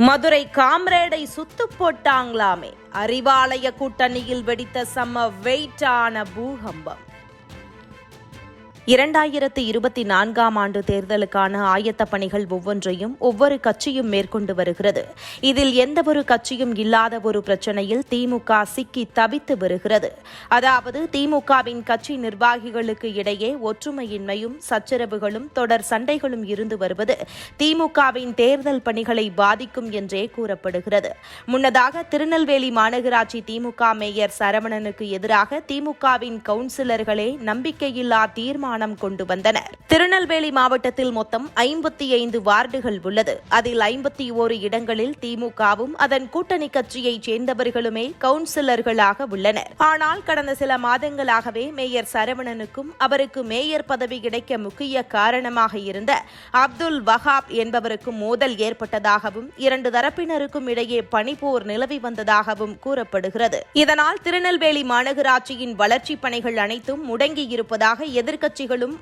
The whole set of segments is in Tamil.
மதுரை காம்ரேடை சுத்து போட்டாங்களாமே. அறிவாலய கூட்டணியில் வெடித்த செம்ம வெயிட்டான பூகம்பம். 2024ஆம் ஆண்டு தேர்தலுக்கான ஆயத்த பணிகள் ஒவ்வொன்றையும் ஒவ்வொரு கட்சியும் மேற்கொண்டு வருகிறது. இதில் எந்தவொரு கட்சியும் இல்லாத ஒரு பிரச்சனையில் திமுக சிக்கி தவித்து வருகிறது. அதாவது திமுகவின் கட்சி நிர்வாகிகளுக்கு இடையே ஒற்றுமையின்மையும் சச்சரவுகளும் தொடர் சண்டைகளும் இருந்து வருவது திமுகவின் தேர்தல் பணிகளை பாதிக்கும் என்றே கூறப்படுகிறது. முன்னதாக திருநெல்வேலி மாநகராட்சி திமுக மேயர் சரவணனுக்கு எதிராக திமுகவின் கவுன்சிலர்களே நம்பிக்கையில்லா தீர்மானம் கொண்டு வந்தனர். திருநெல்வேலி மாவட்டத்தில் மொத்தம் 55 வார்டுகள் உள்ளது. அதில் 51 இடங்களில் திமுகவும் அதன் கூட்டணி கட்சியைச் சேர்ந்தவர்களுமே கவுன்சிலர்களாக உள்ளனர். ஆனால் கடந்த சில மாதங்களாகவே மேயர் சரவணனுக்கும் அவருக்கு மேயர் பதவி கிடைக்க முக்கிய காரணமாக இருந்த அப்துல் வஹாப் என்பவருக்கும் மோதல் ஏற்பட்டதாகவும் 2 தரப்பினருக்கும் இடையே பனிப்போர் நிலவி வந்ததாகவும் கூறப்படுகிறது. இதனால் திருநெல்வேலி மாநகராட்சியின் வளர்ச்சிப் பணிகள் அனைத்தும் முடங்கியிருப்பதாக எதிர்க்கட்சிகளும்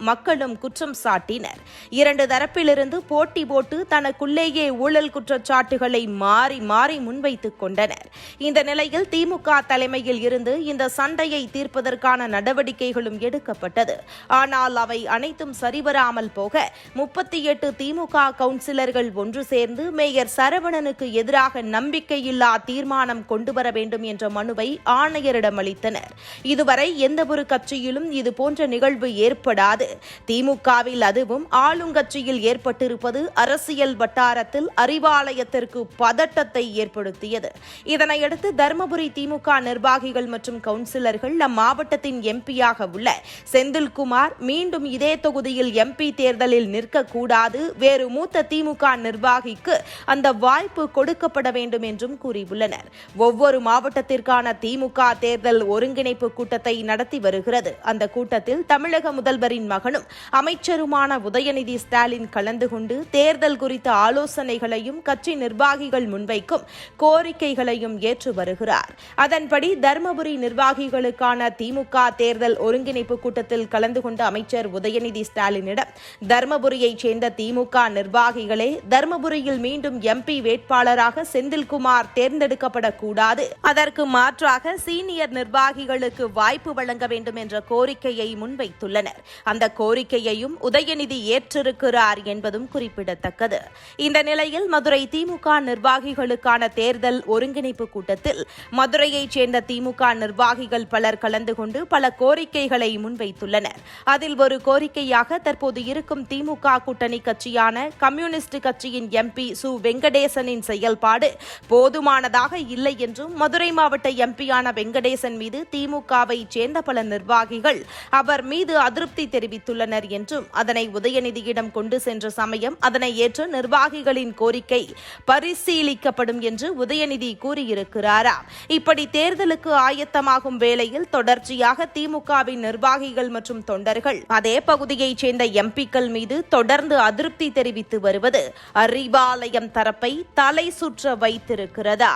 மக்களும் குற்றம் சாட்டினர். 2 தரப்பிலிருந்து போட்டி போட்டு தனக்குள்ளேயே ஊழல் குற்றச்சாட்டுகளை மாறி மாறி முன்வைத்துக் கொண்டனர். இந்த நிலையில் திமுக தலைமையில் இருந்து இந்த சண்டையை தீர்ப்பதற்கான நடவடிக்கைகளும் எடுக்கப்பட்டது. ஆனால் அவை அனைத்தும் சரிவராமல் போக 38 திமுக கவுன்சிலர்கள் ஒன்று சேர்ந்து மேயர் சரவணனுக்கு எதிராக நம்பிக்கையில்லா தீர்மானம் கொண்டுவர வேண்டும் என்ற மனுவை ஆணையரிடம் அளித்தனர். இதுவரை எந்தவொரு கட்சியிலும் இதுபோன்ற நிகழ்வு ஏற்படாது. திமுகவில் அதுவும் ஆளுங்கட்சியில் ஏற்பட்டிருப்பது அரசியல் வட்டாரத்தில் அறிவாலயத்திற்கு பதட்டத்தை ஏற்படுத்தியது. இதனையடுத்து தர்மபுரி திமுக நிர்வாகிகள் மற்றும் கவுன்சிலர்கள் அம்மாவட்டத்தின் எம்பியாக உள்ள செந்தில்குமார் மீண்டும் இதே தொகுதியில் எம்பி தேர்தலில் நிற்கக்கூடாது, வேறு மூத்த திமுக நிர்வாகிக்கு அந்த வாய்ப்பு கொடுக்கப்பட வேண்டும் என்றும் கூறியுள்ளனர். ஒவ்வொரு மாவட்டத்திற்கான திமுக தேர்தல் ஒருங்கிணைப்பு கூட்டத்தை நடத்தி வருகிறது. அந்த கூட்டத்தில் தமிழக முதல்வரின் மகனும் அமைச்சருமான உதயநிதி ஸ்டாலின் கலந்து கொண்டு தேர்தல் குறித்த ஆலோசனைகளையும் கட்சி நிர்வாகிகள் முன்வைக்கும் கோரிக்கைகளையும் ஏற்று வருகிறார். அதன்படி தர்மபுரி நிர்வாகிகளுக்கான திமுக தேர்தல் ஒருங்கிணைப்பு கூட்டத்தில் கலந்து கொண்ட அமைச்சர் உதயநிதி ஸ்டாலினிடம் தர்மபுரியைச் சேர்ந்த திமுக நிர்வாகிகளே தர்மபுரியில் மீண்டும் எம்பி வேட்பாளராக செந்தில்குமார் தேர்ந்தெடுக்கப்படக்கூடாது, அதற்கு மாற்றாக சீனியர் நிர்வாகிகளுக்கு வாய்ப்பு வழங்க வேண்டும் என்ற கோரிக்கையை முன்வைத்துள்ளனர். அந்த கோரிக்கையையும் உதயநிதி ஏற்றிருக்கிறார் என்பதும் குறிப்பிடத்தக்கது. இந்த நிலையில் மதுரை திமுக நிர்வாகிகளுக்கான தேர்தல் ஒருங்கிணைப்பு கூட்டத்தில் மதுரையைச் சேர்ந்த திமுக நிர்வாகிகள் பலர் கலந்து கொண்டு பல கோரிக்கைகளை முன்வைத்துள்ளனர். அதில் ஒரு கோரிக்கையாக தற்போது இருக்கும் திமுக கூட்டணி கட்சியான கம்யூனிஸ்ட் கட்சியின் எம்பி சு வெங்கடேசனின் செயல்பாடு போதுமானதாக இல்லை என்றும் மதுரை மாவட்ட எம்பியான வெங்கடேசன் மீது திமுகவை சேர்ந்த பல நிர்வாகிகள் அவர் மீது அதிருப்தி தெரிவித்துள்ளனர் என்றும் அதனை உதயநிதியிடம் கொண்டு சென்ற சமயம் அதனை ஏற்று நிர்வாகிகளின் கோரிக்கை பரிசீலிக்கப்படும் என்று உதயநிதி கூறியிருக்கிறாராம். இப்படி தேர்தலுக்கு ஆயத்தமாகும் வேளையில் தொடர்ச்சியாக திமுகவின் நிர்வாகிகள் மற்றும் தொண்டர்கள் அதே பகுதியைச் சேர்ந்த எம்பிக்கள் மீது தொடர்ந்து அதிருப்தி தெரிவித்து வருவது அறிவாலயம் தரப்பை தலை சுற்ற வைத்திருக்கிறதா?